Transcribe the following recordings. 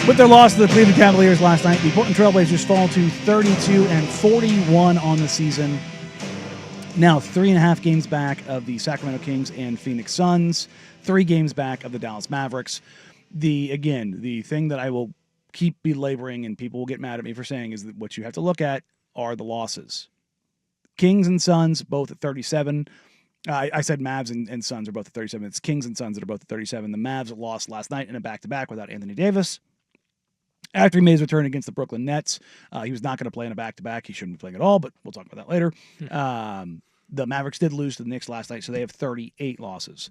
With their loss to the Cleveland Cavaliers last night, the Portland Trailblazers fall to 32-41 on the season. Now 3.5 games back of the Sacramento Kings and Phoenix Suns, 3 games back of the Dallas Mavericks. The thing that I will keep belaboring, and people will get mad at me for saying, is that what you have to look at are the losses. Kings and Suns both at 37. I said Mavs and Suns are both at 37. It's Kings and Suns that are both at 37. The Mavs lost last night in a back-to-back without Anthony Davis. After he made his return against the Brooklyn Nets, he was not going to play in a back-to-back. He shouldn't be playing at all, but we'll talk about that later. The Mavericks did lose to the Knicks last night, so they have 38 losses.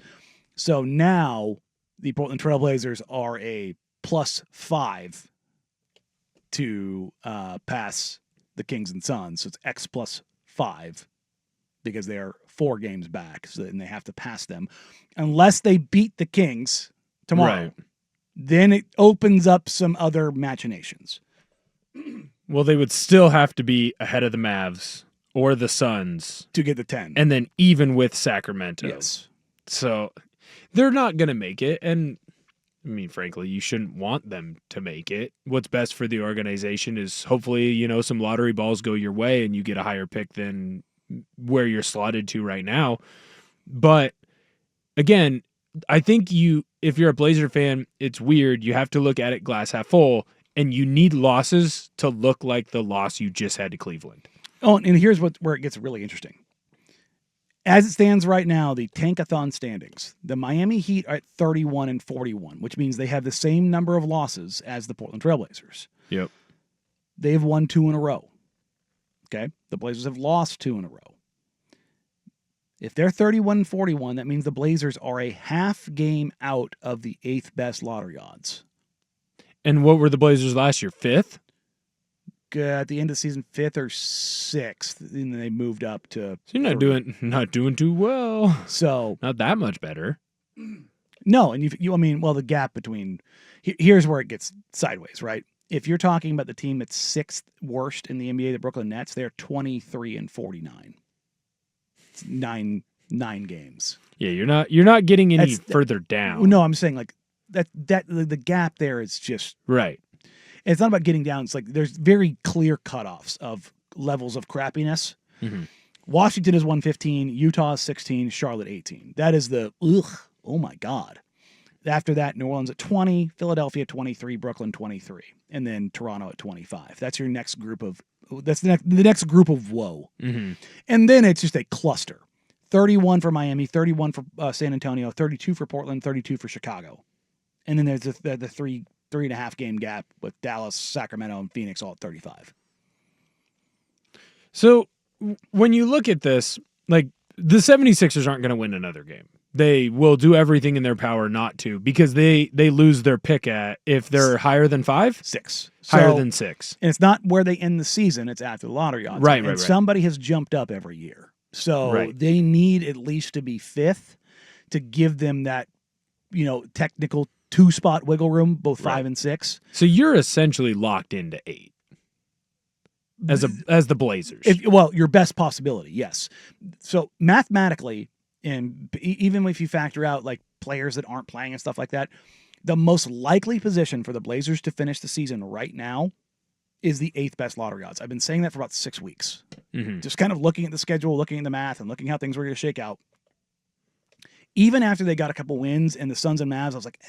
So now the Portland Trailblazers are a +5 to pass the Kings and Suns. So it's X +5 because they are 4 games back, and they have to pass them. Unless they beat the Kings tomorrow. Right. Then it opens up some other machinations. Well, they would still have to be ahead of the Mavs or the Suns to get the 10. And then even with Sacramento. Yes. So they're not going to make it. And I mean, frankly, you shouldn't want them to make it. What's best for the organization is hopefully, some lottery balls go your way and you get a higher pick than where you're slotted to right now. But again, I think if you're a Blazer fan, it's weird. You have to look at it glass half full, and you need losses to look like the loss you just had to Cleveland. Oh, and here's where it gets really interesting. As it stands right now, the Tankathon standings, the Miami Heat are at 31-41, which means they have the same number of losses as the Portland Trailblazers. Yep. They've won 2 in a row. Okay? The Blazers have lost 2 in a row. If they're 31-41, that means the Blazers are a half game out of the 8th best lottery odds. And what were the Blazers last year? 5th? At the end of the season, 5th or 6th, and then they moved up to. So you're not doing too well. So not that much better. No, and the gap between. Here's where it gets sideways, right? If you're talking about the team that's 6th worst in the NBA, the Brooklyn Nets, they're 23-49. 9 games. Yeah, you're not getting any further down. No, I'm saying like that the gap there is just right. It's not about getting down. It's like there's very clear cutoffs of levels of crappiness. Mm-hmm. Washington is 115, Utah is 16, Charlotte 18. That is the oh my God. After that, New Orleans at 20, Philadelphia 23, Brooklyn 23, and then Toronto at 25. That's your next group of. That's the next group of woe. Mm-hmm. And then it's just a cluster. 31 for Miami, 31 for San Antonio, 32 for Portland, 32 for Chicago. And then there's the 3.5 game gap with Dallas, Sacramento, and Phoenix all at 35. So when you look at this, like the 76ers aren't going to win another game. They will do everything in their power not to because they lose their pick if they're higher than 5? 6. Higher than 6. And it's not where they end the season. It's after the lottery odds. Right. Somebody has jumped up every year. So they need at least to be 5th to give them that, technical 2-spot wiggle room, both 5 and 6. So you're essentially locked into 8 as the Blazers. Your best possibility, yes. So mathematically, and even if you factor out like players that aren't playing and stuff like that, the most likely position for the Blazers to finish the season right now is the 8th best lottery odds. I've been saying that for about 6 weeks. Mm-hmm. Just kind of looking at the schedule, looking at the math, and looking how things were going to shake out. Even after they got a couple wins and the Suns and Mavs, I was like,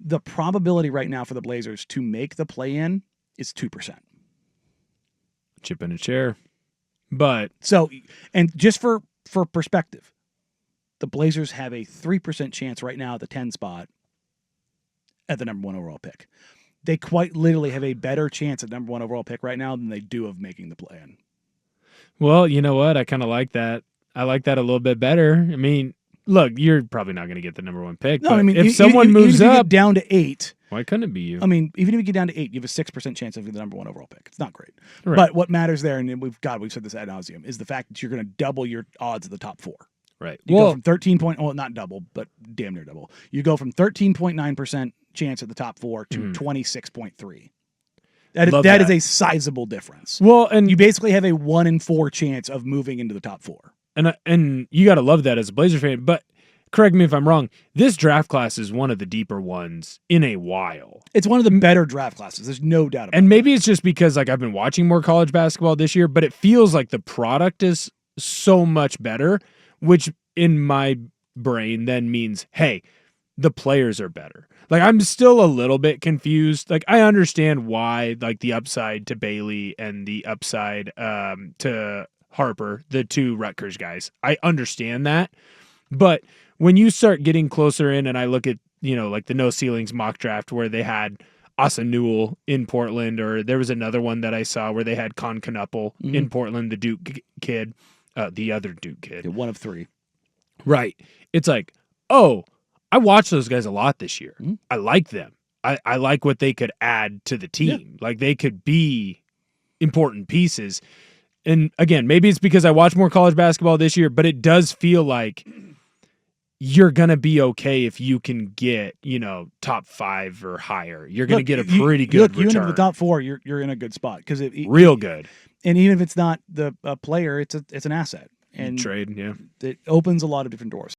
the probability right now for the Blazers to make the play-in is 2%. Chip in a chair. But so, and just for perspective, the Blazers have a 3% chance right now at the 10 spot at the number 1 overall pick. They quite literally have a better chance at number 1 overall pick right now than they do of making the play-in. Well, you know what? I kind of like that. I like that a little bit better. I mean, look, you're probably not going to get the number 1 pick. No, but if someone moves up, you get down to 8. Why couldn't it be you? I mean, even if you get down to 8, you have a 6% chance of getting the number 1 overall pick. It's not great. Right. But what matters there, and we've said this ad nauseum, is the fact that you're going to double your odds of the top 4. Right. You go from not double, but damn near double. You go from 13.9% chance at the top 4 to 26.3. That is a sizable difference. Well, and you basically have a 1 in 4 chance of moving into the top 4. And you got to love that as a Blazer fan. But correct me if I'm wrong, this draft class is one of the deeper ones in a while. It's one of the better draft classes. There's no doubt about it. And maybe it's just because like I've been watching more college basketball this year, but it feels like the product is so much better, which in my brain then means, hey, the players are better. Like I'm still a little bit confused. Like I understand why like the upside to Bailey and the upside to Harper, the two Rutgers guys. I understand that. But when you start getting closer in and I look at, like the No Ceilings mock draft where they had Asa Newell in Portland, or there was another one that I saw where they had Con Knuppel in Portland, the Duke kid, the other Duke kid. Yeah, one of three. Right. It's like, oh, I watched those guys a lot this year. I like them. I like what they could add to the team. Yeah. Like they could be important pieces. And again, maybe it's because I watch more college basketball this year, but it does feel like you're going to be okay if you can get, top 5 or higher. You're going to get a pretty good return. You into the top 4, you're in a good spot because real good. And even if it's not the player, it's an asset and trade. Yeah, it opens a lot of different doors.